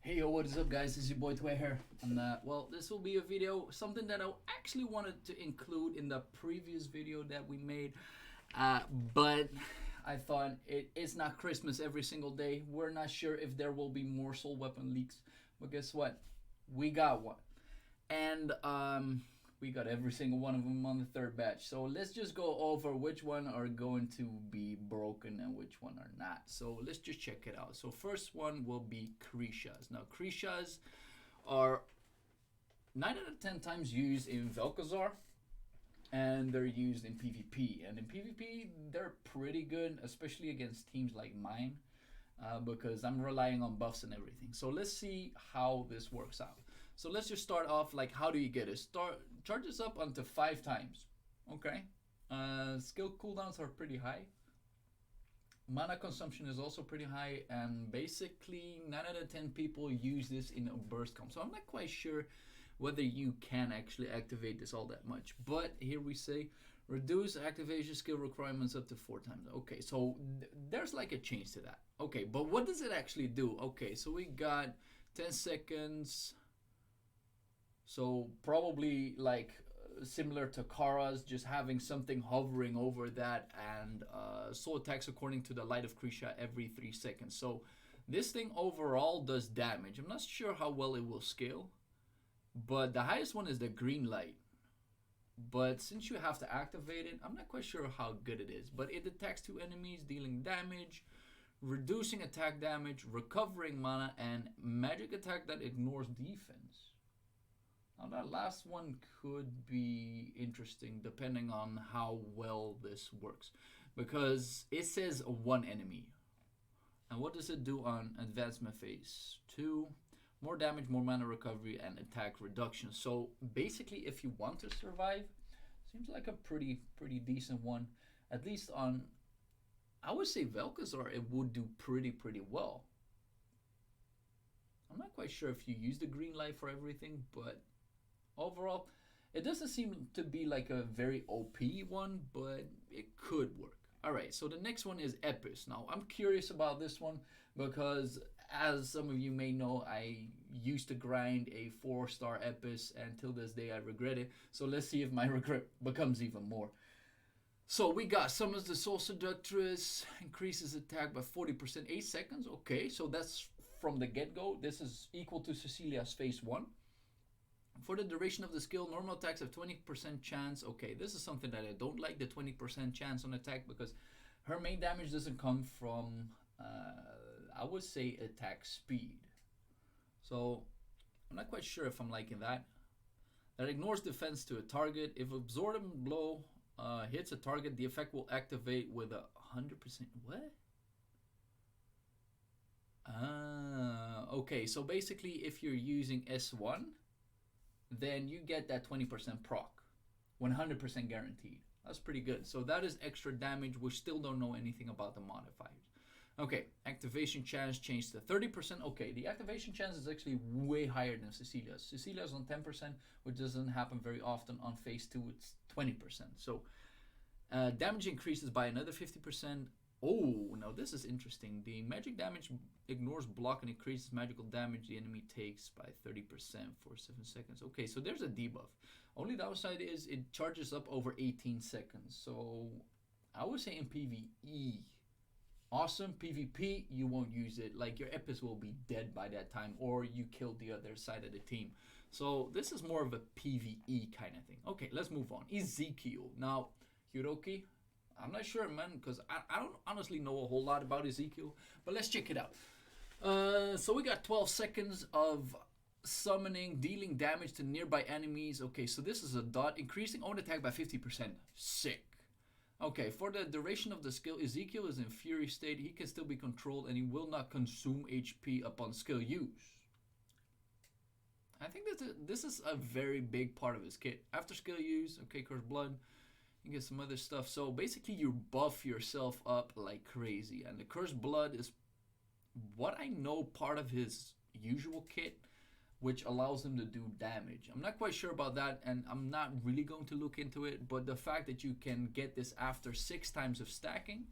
Hey yo, what is up guys? This is your boy Tway here. And well, this will be a video, something that I actually wanted to include in the previous video that we made. But I thought it's not Christmas every single day. We're not sure if there will be more soul weapon leaks. But guess what? We got one. And we got every single one of them on the third batch. So let's just go over which one are going to be broken and which one are not. So let's just check it out. So first one will be Krishas. Now Krishas are 9 out of 10 times used in Velkazar, and they're used in PvP. And in PvP, they're pretty good, especially against teams like mine, because I'm relying on buffs and everything. So let's see how this works out. So let's just start off like, how do you get it? Charges up onto 5 times. Okay. Skill cooldowns are pretty high. Mana consumption is also pretty high, and basically 9 out of 10 people use this in a burst comp. So I'm not quite sure whether you can actually activate this all that much. But here we say reduce activation skill requirements up to 4 times. Okay, so there's like a change to that. Okay, but what does it actually do? Okay, so we got 10 seconds. So probably like similar to Kara's, just having something hovering over that, and soul attacks according to the light of Krisha every 3 seconds. So this thing overall does damage. I'm not sure how well it will scale, but the highest one is the green light. But since you have to activate it, I'm not quite sure how good it is. But it attacks 2 enemies, dealing damage, reducing attack damage, recovering mana, and magic attack that ignores defense. Now that last one could be interesting depending on how well this works, because it says 1 enemy. And what does it do on advancement phase? 2, more damage, more mana recovery, and attack reduction. So basically, if you want to survive, seems like a pretty decent one. At least on, I would say Velkazar, it would do pretty well. I'm not quite sure if you use the green light for everything, but overall, it doesn't seem to be like a very OP one, but it could work. Alright, so the next one is Epis. Now, I'm curious about this one because, as some of you may know, I used to grind a 4-star Epis, and till this day I regret it. So let's see if my regret becomes even more. So we got summons the Soul Seductress, increases attack by 40%, 8 seconds. Okay, so that's from the get-go. This is equal to Cecilia's phase 1. For the duration of the skill, normal attacks have 20% chance. Okay, this is something that I don't like, the 20% chance on attack, because her main damage doesn't come from, I would say, attack speed. So I'm not quite sure if I'm liking that. That ignores defense to a target. If absorbent blow hits a target, the effect will activate with a 100%. What? Okay, so basically if you're using S1, then you get that 20% proc, 100% guaranteed. That's pretty good. So that is extra damage. We still don't know anything about the modifiers. Okay, activation chance changed to 30%. Okay, the activation chance is actually way higher than Cecilia's. Cecilia's on 10%, which doesn't happen very often. On phase 2, it's 20%. So damage increases by another 50%. Oh, now this is interesting. The magic damage ignores block and increases magical damage the enemy takes by 30% for 7 seconds. Okay, so there's a debuff. Only downside is it charges up over 18 seconds. So I would say in PvE, awesome. PvP, you won't use it. Like, your Epis will be dead by that time, or you killed the other side of the team. So this is more of a PvE kind of thing. Okay, let's move on. Ezekiel. Now, Hiroki, I'm not sure, man, because I don't honestly know a whole lot about Ezekiel, but let's check it out. So we got 12 seconds of summoning, dealing damage to nearby enemies. Okay, so this is a dot, increasing own attack by 50%. Sick. Okay, for the duration of the skill, Ezekiel is in Fury state. He can still be controlled, and he will not consume HP upon skill use. I think this is a very big part of his kit. After skill use, okay, Cursed Blood, you get some other stuff. So basically you buff yourself up like crazy, and the Cursed Blood is what I know part of his usual kit, which allows him to do damage. I'm not quite sure about that, and I'm not really going to look into it, but the fact that you can get this after 6 times of stacking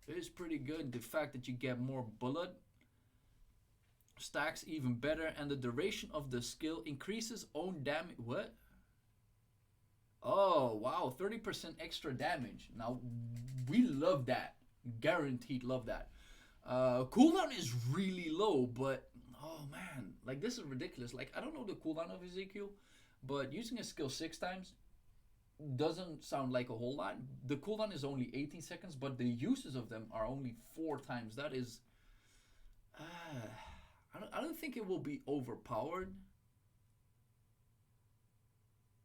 is pretty good. The fact that you get more bullet Stacks even better, and the duration of the skill increases own damage. What? Oh, wow. 30% extra damage. Now, we love that. Guaranteed love that. Cooldown is really low, but oh man, like this is ridiculous. Like I don't know the cooldown of Ezekiel, but using a skill 6 times doesn't sound like a whole lot. The cooldown is only 18 seconds, but the uses of them are only 4 times. That is, uh, I don't think it will be overpowered,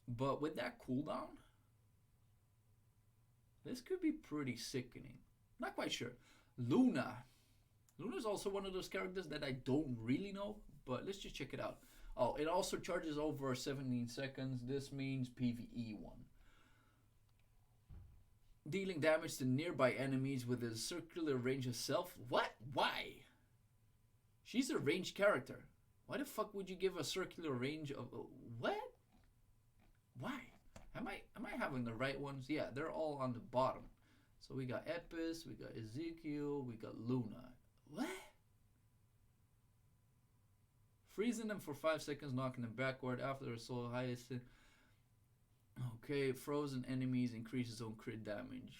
but with that cooldown, this could be pretty sickening. Not quite sure. Luna. Luna's also one of those characters that I don't really know, but let's just check it out. Oh, it also charges over 17 seconds. This means PvE 1. Dealing damage to nearby enemies with a circular range of self. What? Why? She's a ranged character. Why the fuck would you give a circular range of... what? Why? Am I having the right ones? Yeah, they're all on the bottom. So we got Epis, we got Ezekiel, we got Luna. What? Freezing them for 5 seconds, knocking them backward after their soul highest. Okay, frozen enemies increases on crit damage.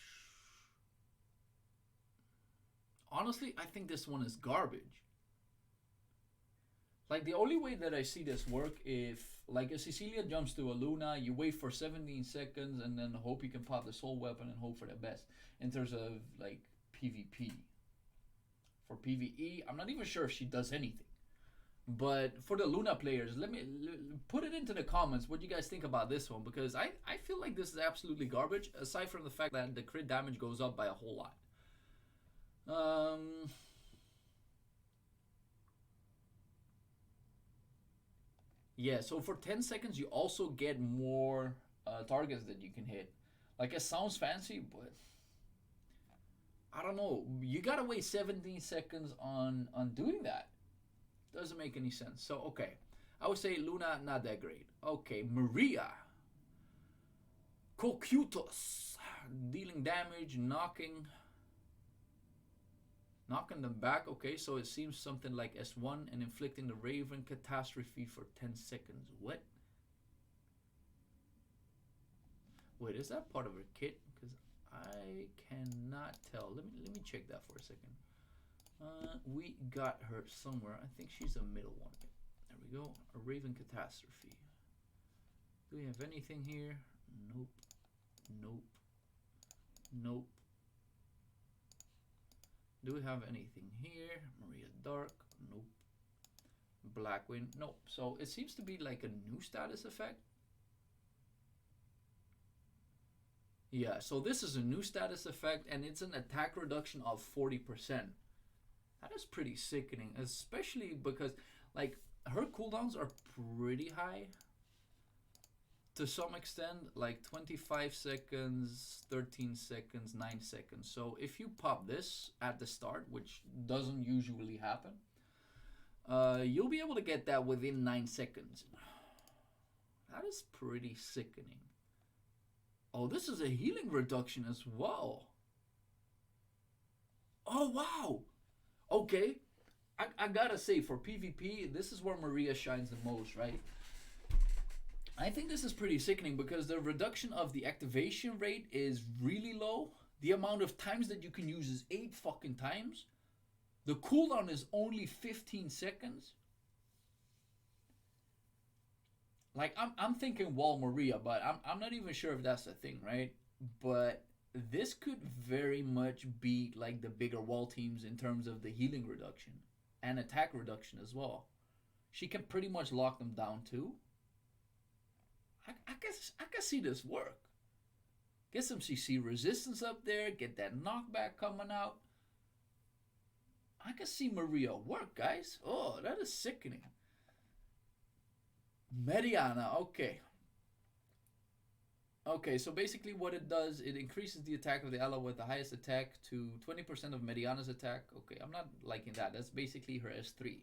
Honestly, I think this one is garbage. Like the only way that I see this work, if like a Cecilia jumps to a Luna, you wait for 17 seconds and then hope you can pop the soul weapon and hope for the best. In terms of like PvP. For PvE, I'm not even sure if she does anything. But for the Luna players, let me put it into the comments what you guys think about this one, because I feel like this is absolutely garbage, aside from the fact that the crit damage goes up by a whole lot. Yeah, so for 10 seconds you also get more targets that you can hit. Like it sounds fancy, but I don't know. You gotta wait 17 seconds on doing that. Doesn't make any sense. So okay, I would say Luna not that great. Okay, Maria. Cocutus, dealing damage, knocking them back. Okay, so it seems something like S1 and inflicting the Raven catastrophe for 10 seconds. What? Wait, is that part of her kit? Because I cannot tell. Let me check that for a second. We got her somewhere. I think she's a middle one. There we go. A Raven catastrophe. Do we have anything here? Nope. Nope. Nope. Do we have anything here? Maria Dark? Nope. Blackwind? Nope. So it seems to be like a new status effect. Yeah, so this is a new status effect and it's an attack reduction of 40%. That is pretty sickening, especially because like her cooldowns are pretty high to some extent, like 25 seconds, 13 seconds, 9 seconds. So if you pop this at the start, which doesn't usually happen, you'll be able to get that within 9 seconds. That is pretty sickening. Oh, this is a healing reduction as well. Oh, wow. Okay. I gotta say, for PvP, this is where Maria shines the most, right? I think this is pretty sickening because the reduction of the activation rate is really low. The amount of times that you can use is 8 fucking times. The cooldown is only 15 seconds. Like I'm thinking Wall Maria, but I'm not even sure if that's a thing, right? But this could very much be like the bigger wall teams in terms of the healing reduction and attack reduction as well. She can pretty much lock them down too. I can see this work. Get some CC resistance up there, get that knockback coming out. I can see Maria work, guys. Oh, that is sickening. Mediana, okay. Okay, so basically what it does, it increases the attack of the ally with the highest attack to 20% of Mediana's attack. Okay, I'm not liking that. That's basically her S3.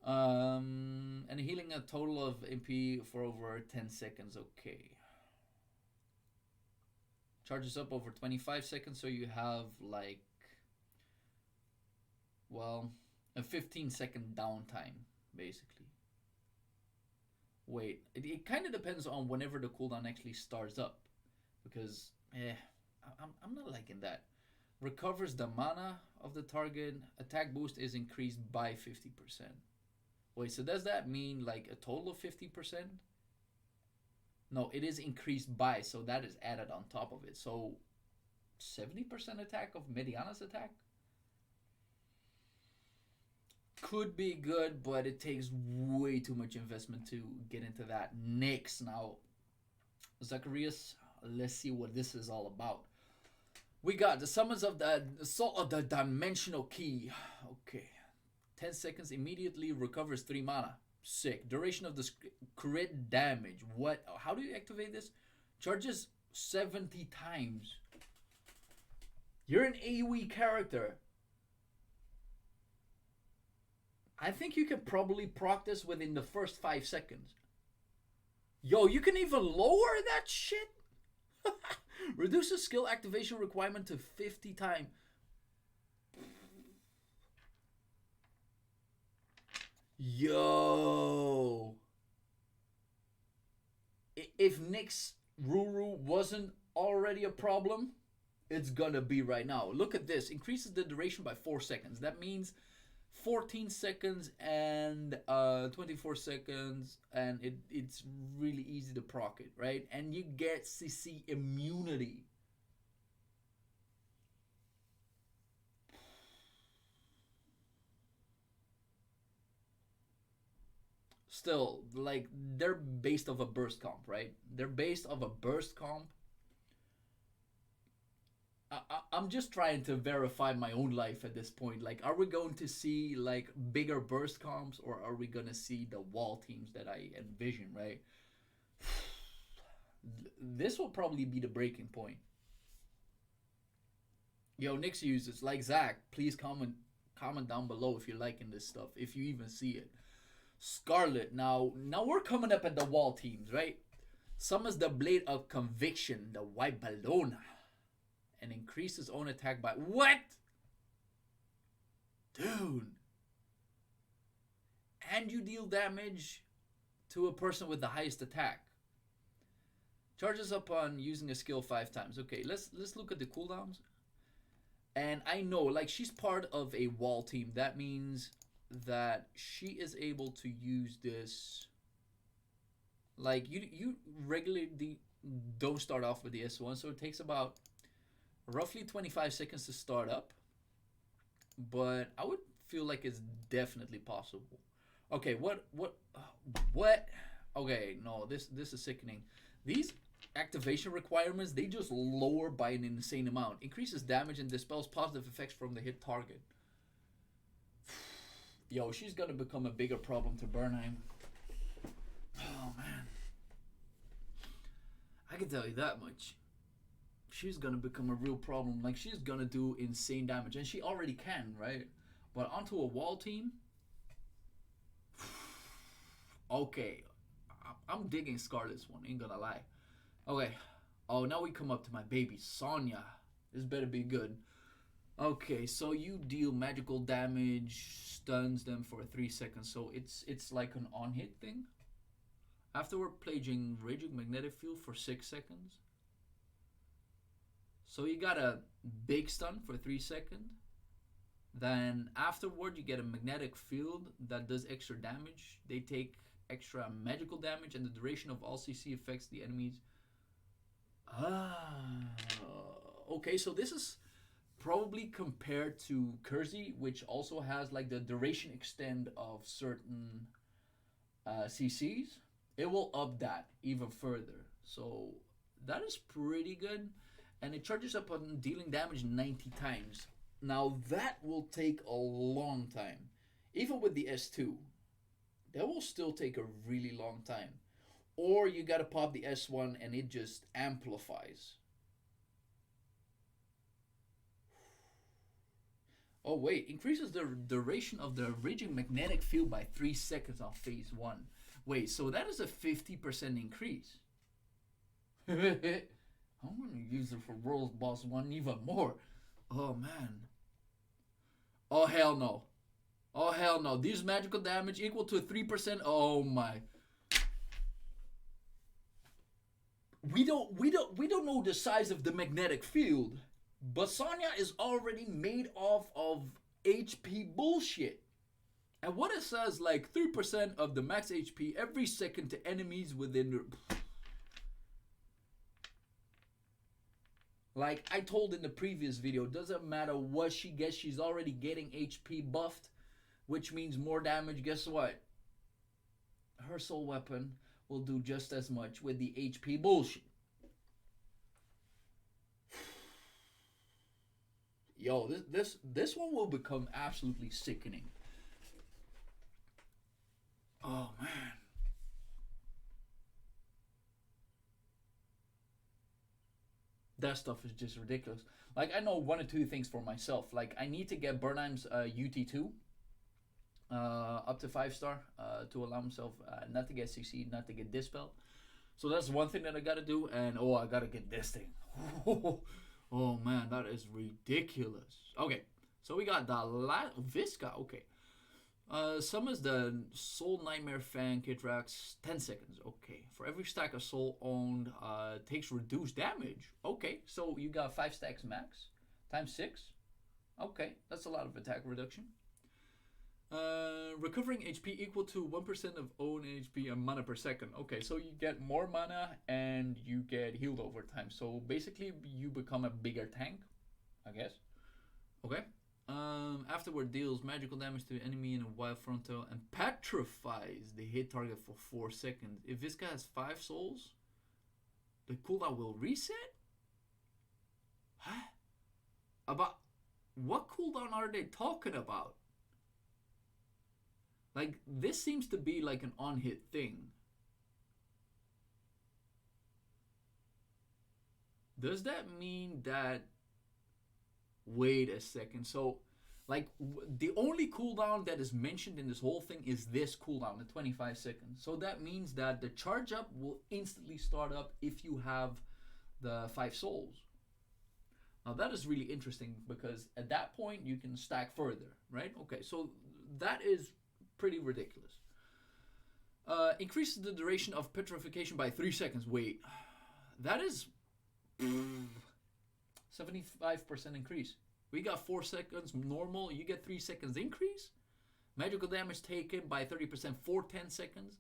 And healing a total of MP for over 10 seconds. Okay. Charges up over 25 seconds, so you have like, well, A 15-second downtime, basically. Wait, it kind of depends on whenever the cooldown actually starts up. Because, I'm not liking that. Recovers the mana of the target. Attack boost is increased by 50%. Wait, so does that mean like a total of 50%? No, it is increased by, so that is added on top of it. So 70% attack of Mediana's attack? Could be good, but it takes way too much investment to get into that. Next, now, Zacharias, let's see what this is all about. We got the summons of the Assault of the Dimensional Key. Okay. 10 seconds immediately recovers 3 mana. Sick. Duration of the crit damage. What? How do you activate this? Charges 70 times. You're an AoE character. I think you can probably proc this within the first 5 seconds. Yo, you can even lower that shit? Reduces skill activation requirement to 50 times. Yo. If Nyx's Ruru wasn't already a problem, it's gonna be right now. Look at this. Increases the duration by 4 seconds. That means 14 seconds and 24 seconds, and it's really easy to proc it, right? And you get CC immunity. Still, like, they're based off a burst comp, right? They're based off a burst comp. I'm just trying to verify my own life at this point. Like, are we going to see like bigger burst comps, or are we gonna see the wall teams that I envision, right? This will probably be the breaking point. Yo, Nyx users like Zach, please comment down below if you're liking this stuff, if you even see it. Scarlet, now we're coming up at the wall teams, right? Summons the Blade of Conviction, the White Ballona, and increase his own attack by... What? Dude. And you deal damage to a person with the highest attack. Charges upon using a skill 5 times. Okay, let's look at the cooldowns. And I know, like, she's part of a wall team. That means that she is able to use this... Like, you regularly don't start off with the S1, so it takes about roughly 25 seconds to start up. But I would feel like it's definitely possible. Okay, what? Okay, no, this is sickening. These activation requirements, they just lower by an insane amount. Increases damage and dispels positive effects from the hit target. Yo, she's gonna become a bigger problem to Bernheim. Oh, man. I can tell you that much. She's gonna become a real problem. Like, she's gonna do insane damage. And she already can, right? But onto a wall team? Okay. I'm digging Scarlet's one, ain't gonna lie. Okay. Oh, now we come up to my baby, Sonya. This better be good. Okay, so you deal magical damage, stuns them for 3 seconds. So it's like an on-hit thing. Afterward, pledging Raging Magnetic Field for 6 seconds. So you got a big stun for 3 seconds. Then afterward, you get a magnetic field that does extra damage. They take extra magical damage, and the duration of all CC affects the enemies. Okay, so this is probably compared to Kersey, which also has like the duration extend of certain CCs. It will up that even further. So that is pretty good. And it charges up on dealing damage 90 times. Now that will take a long time. Even with the S2, that will still take a really long time. Or you gotta pop the S1 and it just amplifies. Oh wait, increases the duration of the Raging Magnetic Field by 3 seconds on phase 1. Wait, so that is a 50% increase. I'm gonna use it for World Boss 1 even more. Oh man. Oh hell no. Oh hell no! These magical damage equal to 3%. Oh my! We don't know the size of the magnetic field, but Sonya is already made off of HP bullshit. And what it says, like 3% of the max HP every second to enemies within the. Like I told in the previous video, doesn't matter what she gets, she's already getting HP buffed, which means more damage. Guess what? Her soul weapon will do just as much with the HP bullshit. Yo, this one will become absolutely sickening. Oh man. That stuff is just ridiculous. Like I know one or two things for myself. Like I need to get Bernheim's UT2 up to 5-star to allow himself not to get CC, not to get Dispel. So that's one thing that I gotta do, and oh, I gotta get this thing. Oh man, that is ridiculous. Okay, so we got the Visca. Okay, summons the Soul Nightmare Fang Kitrax 10 seconds. Okay, for every stack of Soul owned, takes reduced damage. Okay, so you got 5 stacks max times 6. Okay, that's a lot of attack reduction. Recovering HP equal to 1% of own HP and mana per second. Okay, so you get more mana and you get healed over time. So basically, you become a bigger tank, I guess. Okay. Afterward, deals magical damage to the enemy in a wild frontal and petrifies the hit target for 4 seconds. If this guy has 5 souls, the cooldown will reset? Huh? About what cooldown are they talking about? Like, this seems to be like an on-hit thing. Does that mean that... Wait a second. So, like, the only cooldown that is mentioned in this whole thing is this cooldown, the 25 seconds. So that means that the charge up will instantly start up if you have the 5 souls. Now, that is really interesting because at that point, you can stack further, right? Okay, so that is pretty ridiculous. Increases the duration of petrification by 3 seconds. Wait, that is 75% increase. We got 4 seconds normal. You get 3 seconds increase. Magical damage taken by 30% for 10 seconds.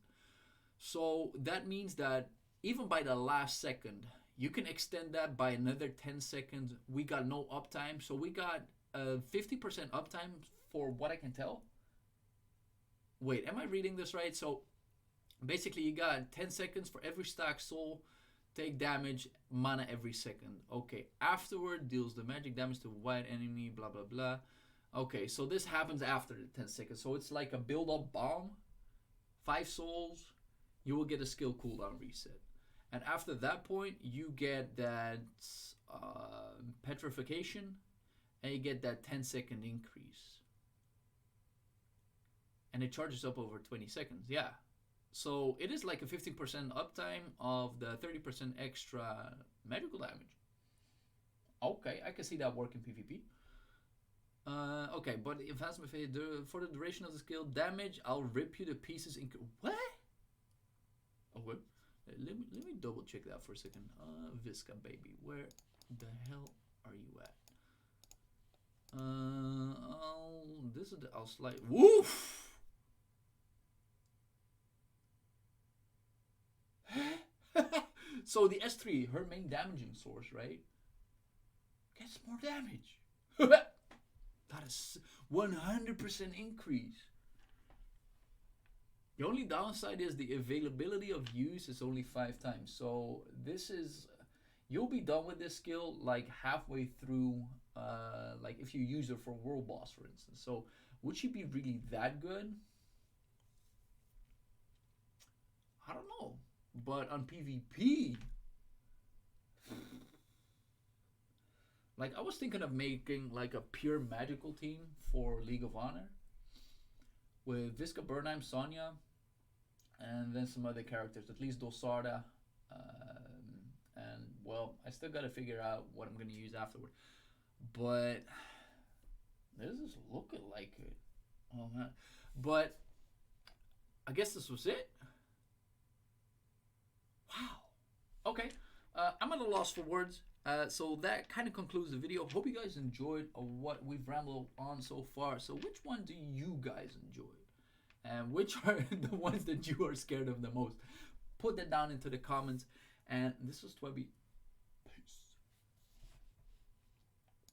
So that means that even by the last second, you can extend that by another 10 seconds. We got no uptime. So we got 50% uptime for what I can tell. Wait, am I reading this right? So basically you got 10 seconds for every stack soul, take damage, mana every second. Okay, afterward deals the magic damage to white enemy, blah blah blah. Okay, so this happens after the 10 seconds. So it's like a build up bomb. 5 souls, you will get a skill cooldown reset. And after that point, you get that petrification and you get that 10-second increase. And it charges up over 20 seconds. Yeah. So it is like a 15% uptime of the 30% extra magical damage. Okay, I can see that work in PvP. Okay, but advancement phase, for the duration of the skill, damage, I'll rip you to pieces. What? Okay. Let me double check that for a second. Visca, baby. Where the hell are you at? This is the, I'll slide. Woof! So the S3, her main damaging source, right? Gets more damage. That is 100% increase. The only downside is the availability of use is only 5 times. So this is, you'll be done with this skill like halfway through, like if you use it for world boss, for instance. So would she be really that good? I don't know. But on PvP, like I was thinking of making like a pure magical team for League of Honor with Visca, Bernheim, Sonya, and then some other characters, at least Dosarda. And well, I still got to figure out what I'm going to use afterward. But this is looking like it. Oh man, but I guess this was it. Wow. Okay. I'm at a loss for words. So that kind of concludes the video. Hope you guys enjoyed what we've rambled on so far. So which one do you guys enjoy? And which are the ones that you are scared of the most? Put that down into the comments. And this was Twebby